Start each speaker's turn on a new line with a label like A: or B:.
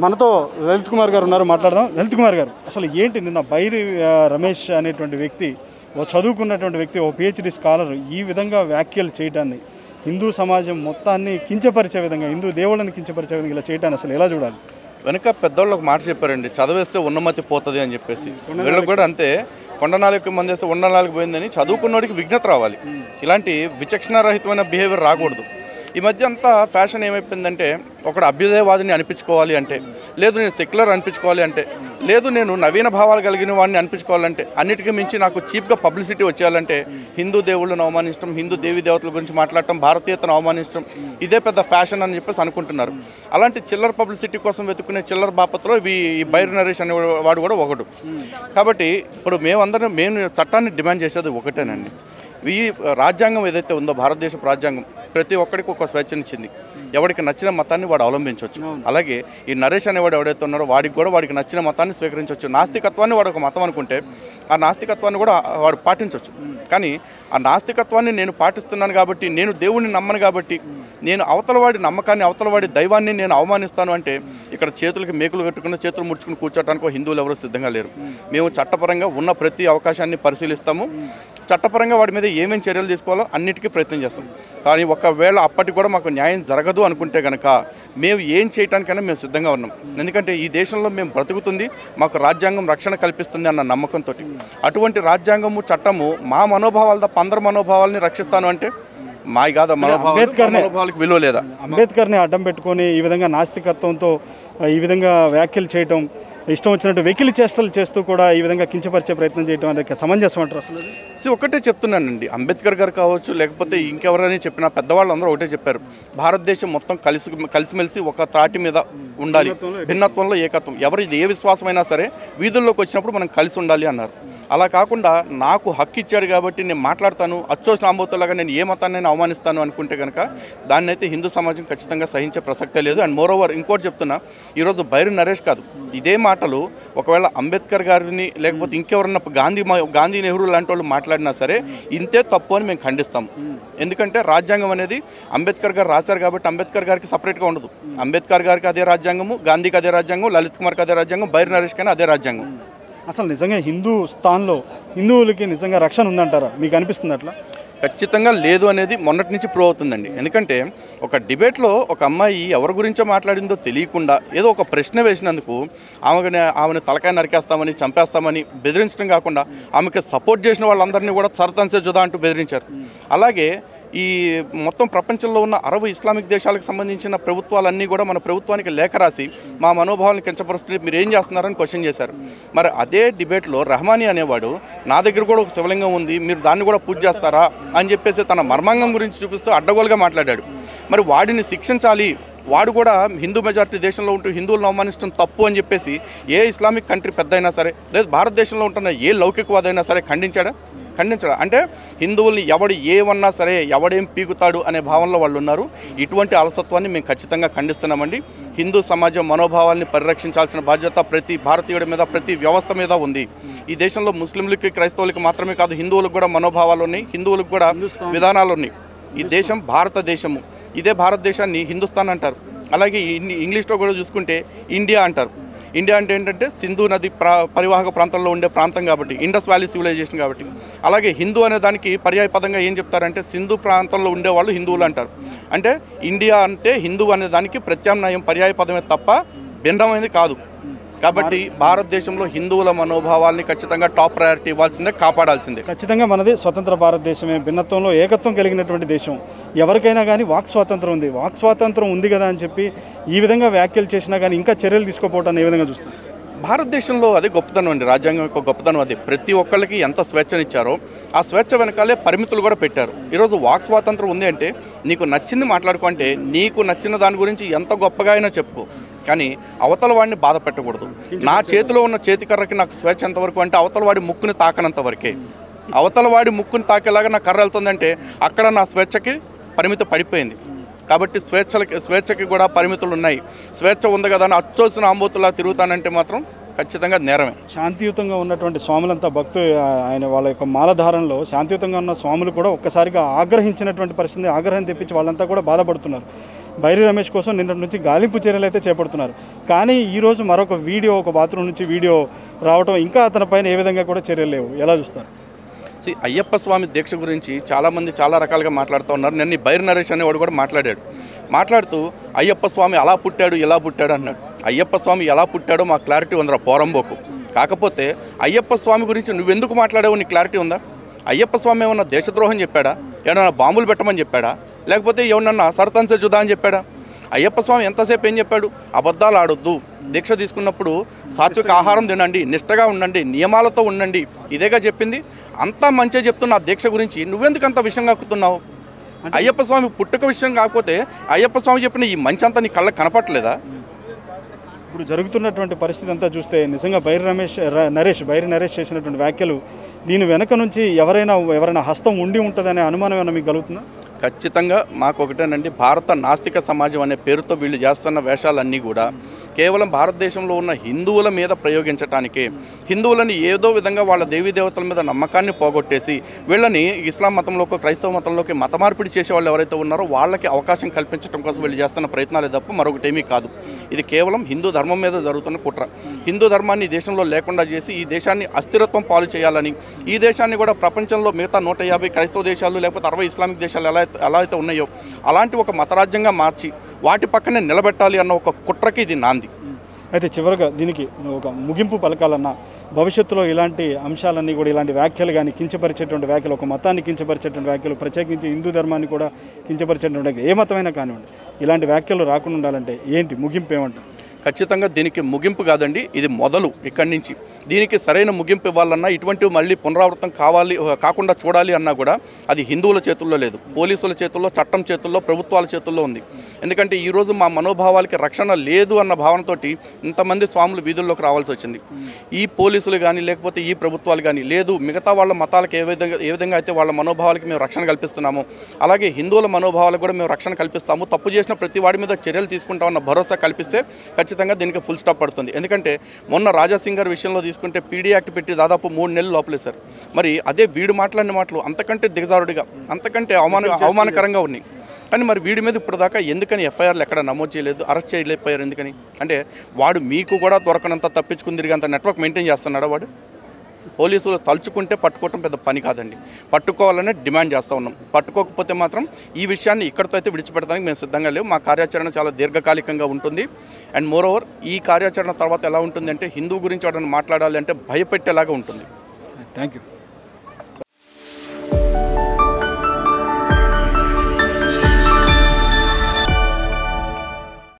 A: మనతో లలిత్ కుమార్ గారు ఉన్నారు, మాట్లాడదాం. లలిత్ కుమార్ గారు, అసలు ఏంటి నిన్న బైరి రమేష్ అనేటువంటి వ్యక్తి, ఓ చదువుకున్నటువంటి వ్యక్తి, ఓ పిహెచ్డి స్కాలర్ ఈ విధంగా వ్యాఖ్యలు చేయడాన్ని, హిందూ సమాజం మొత్తాన్ని కించపరిచే విధంగా, హిందూ దేవుళ్ళని కించపరిచే విధంగా ఇలా చేయడాన్ని అసలు ఎలా చూడాలి?
B: వెనక పెద్దవాళ్ళు ఒక మాట చెప్పారండి, చదివేస్తే ఉన్నమతి పోతుంది అని చెప్పేసి. వీళ్ళకి కూడా అంతే, కొండనాలకు మంది వేస్తే ఉండనాలకు పోయిందని చదువుకున్నోడికి విజ్ఞత రావాలి. ఇలాంటి విచక్షణారహితమైన బిహేవియర్ రాకూడదు. ఈ మధ్య అంతా ఫ్యాషన్ ఏమైపోయిందంటే, ఒకడు అభ్యుదయవాదిని అనిపించుకోవాలి అంటే, లేదు నేను సెక్యులర్ అనిపించుకోవాలి అంటే, లేదు నేను నవీన భావాలు కలిగిన వాడిని అనిపించుకోవాలంటే, అన్నిటికీ మించి నాకు చీప్గా పబ్లిసిటీ వచ్చేయాలంటే హిందూ దేవుళ్ళను అవమానించడం, హిందూ దేవీ దేవతల గురించి మాట్లాడటం, భారతీయతను అవమానించడం, ఇదే పెద్ద ఫ్యాషన్ అని చెప్పేసి అనుకుంటున్నారు. అలాంటి చిల్లర పబ్లిసిటీ కోసం వెతుక్కునే చిల్లర బాపత్లో ఈ బైరి నరేష్ అనే వాడు కూడా ఒకడు. కాబట్టి ఇప్పుడు మేము చట్టాన్ని డిమాండ్ చేసేది ఒకటేనండి. ఈ రాజ్యాంగం ఏదైతే ఉందో, భారతదేశపు రాజ్యాంగం ప్రతి ఒక్కడికి ఒక స్వేచ్ఛనిచ్చింది. ఎవరికి నచ్చిన మతాన్ని వాడు అవలంబించవచ్చు. అలాగే ఈ నరేష్ అనేవాడు ఎవడైతే ఉన్నారో వాడికి నచ్చిన మతాన్ని స్వీకరించవచ్చు. నాస్తికత్వాన్ని వాడు ఒక మతం అనుకుంటే ఆ నాస్తికత్వాన్ని కూడా వాడు పాటించవచ్చు. కానీ ఆ నాస్తికత్వాన్ని నేను పాటిస్తున్నాను కాబట్టి, నేను దేవుడిని నమ్మను కాబట్టి, నేను అవతలవాడి నమ్మకాన్ని, అవతలవాడి దైవాన్ని నేను అవమానిస్తాను అంటే, ఇక్కడ చేతులకి మేకులు కట్టుకుని చేతులు ముడుచుకుని కూర్చోటానికి హిందువులు ఎవరూ సిద్ధంగా లేరు. మేము చట్టపరంగా ఉన్న ప్రతి అవకాశాన్ని పరిశీలిస్తాము. చట్టపరంగా వాడి మీద ఏమేమి చర్యలు తీసుకోవాలో అన్నిటికీ ప్రయత్నం చేస్తాం. కానీ ఒకవేళ అప్పటికి కూడా మాకు న్యాయం జరగదు అనుకుంటే కనుక మేము ఏం చేయడానికైనా మేము సిద్ధంగా ఉన్నాం. ఎందుకంటే ఈ దేశంలో మేము బ్రతుకుతుంది మాకు రాజ్యాంగం రక్షణ కల్పిస్తుంది అన్న నమ్మకంతో. అటువంటి రాజ్యాంగము, చట్టము మా మనోభావాల తప్ప అందరి మనోభావాలని రక్షిస్తాను అంటే మాయి కాదు. మనోభావాలకు విలువ లేదా?
A: అంబేద్కర్ని అడ్డం పెట్టుకొని ఈ విధంగా నాస్తికత్వంతో ఈ విధంగా వ్యాఖ్యలు చేయటం, ఇష్టం వచ్చినట్టు వెకిలి చేష్టలు చేస్తూ కూడా ఈ విధంగా కించపరిచే ప్రయత్నం చేయడం అనేది సమంజసం అంటారు అసలు?
B: ఒకటే చెప్తున్నానండి, అంబేద్కర్ గారు కావచ్చు, లేకపోతే ఇంకెవరని చెప్పినా పెద్దవాళ్ళు అందరూ ఒకటే చెప్పారు, భారతదేశం మొత్తం కలిసిమెలిసి ఒక త్రాటి మీద ఉండాలి, భిన్నత్వంలో ఏకత్వం. ఎవరిది ఏ విశ్వాసమైనా సరే వీధుల్లోకి వచ్చినప్పుడు మనం కలిసి ఉండాలి అన్నారు. అలా కాకుండా నాకు హక్కు ఇచ్చాడు కాబట్టి నేను మాట్లాడతాను, అచ్చోసిన ఆంబోతులాగా నేను ఏ మతాన్ని నేను అవమానిస్తాను అనుకుంటే కనుక దాన్ని అయితే హిందూ సమాజం ఖచ్చితంగా సహించే ప్రసక్తే లేదు. అండ్ మోరోవర్ ఇంకోటి చెప్తున్నా, ఈరోజు బైరి నరేష్ కాదు, ఇదే మాటలు ఒకవేళ అంబేద్కర్ గారిని లేకపోతే ఇంకెవరన్నా గాంధీ నెహ్రూ లాంటి వాళ్ళు మాట్లాడినా సరే ఇంతే తప్పు అని మేము ఖండిస్తాము. ఎందుకంటే రాజ్యాంగం అనేది అంబేద్కర్ గారు రాశారు కాబట్టి అంబేద్కర్ గారికి సపరేట్గా ఉండదు. అంబేద్కర్ గారికి అదే రాజ్యాంగము, గాంధీకి అదే రాజ్యాంగం, లలిత్ కుమార్కి అదే రాజ్యాంగం, బైరి నరేష్ కైనా అదే రాజ్యాంగం.
A: అసలు నిజంగా హిందూస్థాన్లో హిందువులకి నిజంగా రక్షణ ఉందంటారా? మీకు అనిపిస్తుంది అట్లా?
B: ఖచ్చితంగా లేదు అనేది మొన్నటి నుంచి ప్రూవ్ అవుతుందండి. ఎందుకంటే ఒక డిబేట్లో ఒక అమ్మాయి ఎవరి గురించో మాట్లాడిందో తెలియకుండా ఏదో ఒక ప్రశ్న వేసినందుకు ఆమెను తలకాయ నరికేస్తామని, చంపేస్తామని బెదిరించడం కాకుండా ఆమెకి సపోర్ట్ చేసిన వాళ్ళందరినీ కూడా సర్తన్సే జుదా అంటూ బెదిరించారు. అలాగే ఈ మొత్తం ప్రపంచంలో ఉన్న 60 ఇస్లామిక్ దేశాలకు సంబంధించిన ప్రభుత్వాలన్నీ కూడా మన ప్రభుత్వానికి లేఖ రాసి మా మనోభావాలను కించపరుస్తుంది, మీరు ఏం చేస్తున్నారని క్వశ్చన్ చేశారు. మరి అదే డిబేట్లో రెహమానీ అనేవాడు నా దగ్గర కూడా ఒక శివలింగం ఉంది, మీరు దాన్ని కూడా పూజ చేస్తారా అని చెప్పేసి తన మర్మాంగం గురించి చూపిస్తూ అడ్డగోలుగా మాట్లాడాడు. మరి వాడిని శిక్షించాలి, వాడు కూడా హిందూ మెజారిటీ దేశంలో ఉంటూ హిందువులను అవమానించడం తప్పు అని చెప్పేసి ఏ ఇస్లామిక్ కంట్రీ పెద్ద అయినా సరే, లేదు భారతదేశంలో ఉంటున్న ఏ లౌకికవాదైనా సరే ఖండించడా? అంటే హిందువుల్ని ఎవడు ఏమన్నా సరే ఎవడేం పీకుతాడు అనే భావనలో వాళ్ళు ఉన్నారు. ఇటువంటి అలసత్వాన్ని మేము ఖచ్చితంగా ఖండిస్తున్నామండి. హిందూ సమాజం మనోభావాల్ని పరిరక్షించాల్సిన బాధ్యత ప్రతి భారతీయుడి మీద, ప్రతి వ్యవస్థ మీద ఉంది. ఈ దేశంలో ముస్లింలకి, క్రైస్తవులకి మాత్రమే కాదు, హిందువులకు కూడా మనోభావాలు ఉన్నాయి, హిందువులకు కూడా విధానాలు ఉన్నాయి. ఈ దేశం భారతదేశము, ఇదే భారతదేశాన్ని హిందుస్థాన్ అంటారు. అలాగే ఇంగ్లీష్లో కూడా చూసుకుంటే ఇండియా అంటారు. ఇండియా అంటే ఏంటంటే సింధు నది పరివాహక ప్రాంతంలో ఉండే ప్రాంతం కాబట్టి, ఇండస్ వ్యాలీ సివిలైజేషన్ కాబట్టి. అలాగే హిందూ అనే దానికి పర్యాయ పదంగా ఏం చెప్తారంటే సింధు ప్రాంతంలో ఉండేవాళ్ళు హిందువులు అంటారు. అంటే ఇండియా అంటే హిందూ అనే దానికి ప్రత్యామ్నాయం, పర్యాయ పదమే తప్ప భిన్నమైనది కాదు. కాబట్టి భారతదేశంలో హిందువుల మనోభావాల్ని ఖచ్చితంగా టాప్ ప్రయారిటీ ఇవ్వాల్సిందే, కాపాడాల్సిందే.
A: ఖచ్చితంగా మనది స్వతంత్ర భారతదేశమే, భిన్నత్వంలో ఏకత్వం కలిగినటువంటి దేశం. ఎవరికైనా కానీ వాక్ స్వాతంత్రం ఉంది, వాక్ స్వాతంత్రం ఉంది కదా అని చెప్పి ఈ విధంగా వ్యాఖ్యలు చేసినా కానీ ఇంకా చర్యలు తీసుకోపోవటాన్ని ఏ విధంగా చూస్తాం?
B: భారతదేశంలో అదే గొప్పతనం అండి, రాజ్యాంగం యొక్క గొప్పతనం అదే. ప్రతి ఒక్కళ్ళకి ఎంత స్వేచ్ఛనిచ్చారో ఆ స్వేచ్ఛ వెనకాలే పరిమితులు కూడా పెట్టారు. ఈరోజు వాక్ స్వాతంత్రం ఉంది అంటే నీకు నచ్చింది మాట్లాడుకో, అంటే నీకు నచ్చిన దాని గురించి ఎంత గొప్పగా అయినా చెప్పుకో, కానీ అవతల వాడిని బాధ పెట్టకూడదు. నా చేతిలో ఉన్న చేతికర్రకి నాకు స్వేచ్ఛ ఎంతవరకు అంటే అవతల వాడి ముక్కుని తాకనంత వరకే. అవతల వాడి ముక్కుని తాకేలాగా నా కర్ర వెళ్తుందంటే అక్కడ నా స్వేచ్ఛకి పరిమితి పడిపోయింది. కాబట్టి స్వేచ్ఛకి కూడా పరిమితులు ఉన్నాయి. స్వేచ్ఛ ఉంది కదా అని అచ్చోసిన ఆంబోతులా తిరుగుతానంటే మాత్రం ఖచ్చితంగా నేరమే.
A: శాంతియుతంగా ఉన్నటువంటి స్వాములంతా ఆయన వాళ్ళ యొక్క మాలధారణలో శాంతియుతంగా ఉన్న స్వాములు కూడా ఒక్కసారిగా ఆగ్రహించినటువంటి పరిస్థితి, ఆగ్రహం తెప్పించి వాళ్ళంతా కూడా బాధపడుతున్నారు. బైరి రమేష్ కోసం నిన్నటి నుంచి గాలింపు చర్యలు అయితే చేపడుతున్నారు. కానీ ఈరోజు మరొక వీడియో, ఒక బాత్రూమ్ నుంచి వీడియో రావడం, ఇంకా అతని పైన ఏ విధంగా కూడా చర్యలు లేవు. ఎలా చూస్తారు?
B: అయ్యప్ప స్వామి దీక్ష గురించి చాలామంది చాలా రకాలుగా మాట్లాడుతూ ఉన్నారు. నిన్న బైరి నరేష్ అనేవాడు కూడా మాట్లాడుతూ అయ్యప్ప స్వామి అలా పుట్టాడు ఇలా పుట్టాడు అన్నాడు. అయ్యప్ప స్వామి ఎలా పుట్టాడో మాకు క్లారిటీ ఉందిరా పోరంబోకు. కాకపోతే అయ్యప్ప స్వామి గురించి నువ్వెందుకు మాట్లాడావు, నీకు క్లారిటీ ఉందా? అయ్యప్ప స్వామి ఏమన్నా దేశద్రోహం చెప్పాడా, ఏమన్నా బాంబులు పెట్టమని చెప్పాడా, లేకపోతే ఏమన్నా సరతన్సే జుదా అని చెప్పాడా? అయ్యప్ప స్వామి ఎంతసేపు ఏం చెప్పాడు? అబద్ధాలు ఆడొద్దు, దీక్ష తీసుకున్నప్పుడు సాత్విక ఆహారం తినండి, నిష్టగా ఉండండి, నియమాలతో ఉండండి, ఇదేగా చెప్పింది. అంతా మంచిగా చెప్తున్న ఆ దీక్ష గురించి నువ్వెందుకు అంత విషయం కక్కుతున్నావు? అయ్యప్ప స్వామి పుట్టుక విషయం కాకపోతే అయ్యప్ప స్వామి చెప్పిన ఈ మంచి అంతా నీ కళ్ళకు కనపట్లేదా?
A: ఇప్పుడు జరుగుతున్నటువంటి పరిస్థితి అంతా చూస్తే నిజంగా బైరి నరేష్ చేసినటువంటి వ్యాఖ్యలు, దీని వెనక నుంచి ఎవరైనా హస్తం ఉండి ఉంటుందనే అనుమానం ఏమైనా మీకు కలుగుతుందా?
B: ఖచ్చితంగా మాకు ఒకటేనండి, భారత నాస్తిక సమాజం అనే పేరుతో వీళ్ళు చేస్తున్న వేషాలన్నీ కూడా కేవలం భారతదేశంలో ఉన్న హిందువుల మీద ప్రయోగించడానికే, హిందువులని ఏదో విధంగా వాళ్ళ దేవీ దేవతల మీద నమ్మకాన్ని పోగొట్టేసి వీళ్ళని ఇస్లాం మతంలోకి, క్రైస్తవ మతంలోకి మత మార్పిడి చేసే వాళ్ళు ఎవరైతే ఉన్నారో వాళ్ళకి అవకాశం కల్పించడం కోసం వీళ్ళు చేస్తున్న ప్రయత్నాలే తప్ప మరొకటేమీ కాదు. ఇది కేవలం హిందూ ధర్మం మీద జరుగుతున్న కుట్ర. హిందూ ధర్మాన్ని ఈ దేశంలో లేకుండా చేసి ఈ దేశాన్ని అస్థిరత్వం పాలు చేయాలని, ఈ దేశాన్ని కూడా ప్రపంచంలో మిగతా 150 క్రైస్తవ దేశాలు లేకపోతే 60 ఇస్లామిక్ దేశాలు ఎలా అయితే ఉన్నాయో అలాంటి ఒక మతరాజ్యంగా మార్చి వాటి పక్కనే నిలబెట్టాలి అన్న ఒక కుట్రకి ఇది నాంది.
A: అయితే చివరిగా దీనికి ఒక ముగింపు పలకాలన్నా, భవిష్యత్తులో ఇలాంటి అంశాలన్నీ కూడా, ఇలాంటి వ్యాఖ్యలు కానీ, కించపరిచేటువంటి వ్యాఖ్యలు, ఒక మతాన్ని కించపరిచేటువంటి వ్యాఖ్యలు, ప్రత్యేకించి హిందూ ధర్మాన్ని కూడా కించపరిచేటువంటి ఏ మతమైనా కానివ్వండి, ఇలాంటి వ్యాఖ్యలు రాకుండా ఉండాలంటే ఏంటి ముగింపు ఏమంటారు?
B: ఖచ్చితంగా దీనికి ముగింపు కాదండి, ఇది మొదలు. ఇక్కడి నుంచి దీనికి సరైన ముగింపు ఇవ్వాలన్నా, ఇటువంటివి మళ్ళీ పునరావృతం కాకుండా చూడాలి అన్నా కూడా అది హిందువుల చేతుల్లో లేదు, పోలీసుల చేతుల్లో, చట్టం చేతుల్లో, ప్రభుత్వాల చేతుల్లో ఉంది. ఎందుకంటే ఈరోజు మా మనోభావాలకి రక్షణ లేదు అన్న భావనతోటి ఇంతమంది స్వాములు వీధుల్లోకి రావాల్సి వచ్చింది. ఈ పోలీసులు కానీ లేకపోతే ఈ ప్రభుత్వాలు కానీ లేదు, మిగతా వాళ్ళ మతాలకు ఏ విధంగా అయితే వాళ్ళ మనోభావాలకి మేము రక్షణ కల్పిస్తున్నామో అలాగే హిందువుల మనోభావాలకు కూడా మేము రక్షణ కల్పిస్తాము. తప్పు చేసిన ప్రతి వాడి మీద చర్యలు తీసుకుంటామన్న భరోసా కల్పిస్తే ఖచ్చితంగా దీనికి ఫుల్ స్టాప్ పడుతుంది. ఎందుకంటే మొన్న రాజాసింగ్ గారి విషయంలో తీసుకుంటే పీడీ యాక్ట్ పెట్టి దాదాపు 3 నెలలు లోపలేశారు. మరి అదే వీడు మాట్లాడిన మాటలు అంతకంటే దిగజారుడిగా, అంతకంటే అవమానకరంగా ఉన్నాయి. కానీ మరి వీడి మీద ఇప్పుడు దాకా ఎందుకని ఎఫ్ఐఆర్లు ఎక్కడ నమోదు చేయలేదు, అరెస్ట్ చేయలేకపోయారు ఎందుకని? అంటే వాడు మీకు కూడా దొరకనంత తప్పించుకుని తిరిగేంత నెట్వర్క్ మెయింటైన్ చేస్తున్నాడా వాడు? పోలీసులు తలుచుకుంటే పట్టుకోవటం పెద్ద పని కాదండి, పట్టుకోవాలనే డిమాండ్ చేస్తూ ఉన్నాం. పట్టుకోకపోతే మాత్రం ఈ విషయాన్ని ఇక్కడితో అయితే విడిచిపెడతానికి మేము సిద్ధంగా లేవు. మా కార్యాచరణ చాలా దీర్ఘకాలికంగా ఉంటుంది. అండ్ మోరోవర్ ఈ కార్యాచరణ తర్వాత ఎలా ఉంటుంది అంటే హిందూ గురించి వాటిని మాట్లాడాలి అంటే భయపెట్టేలాగా ఉంటుంది.
A: Thank you.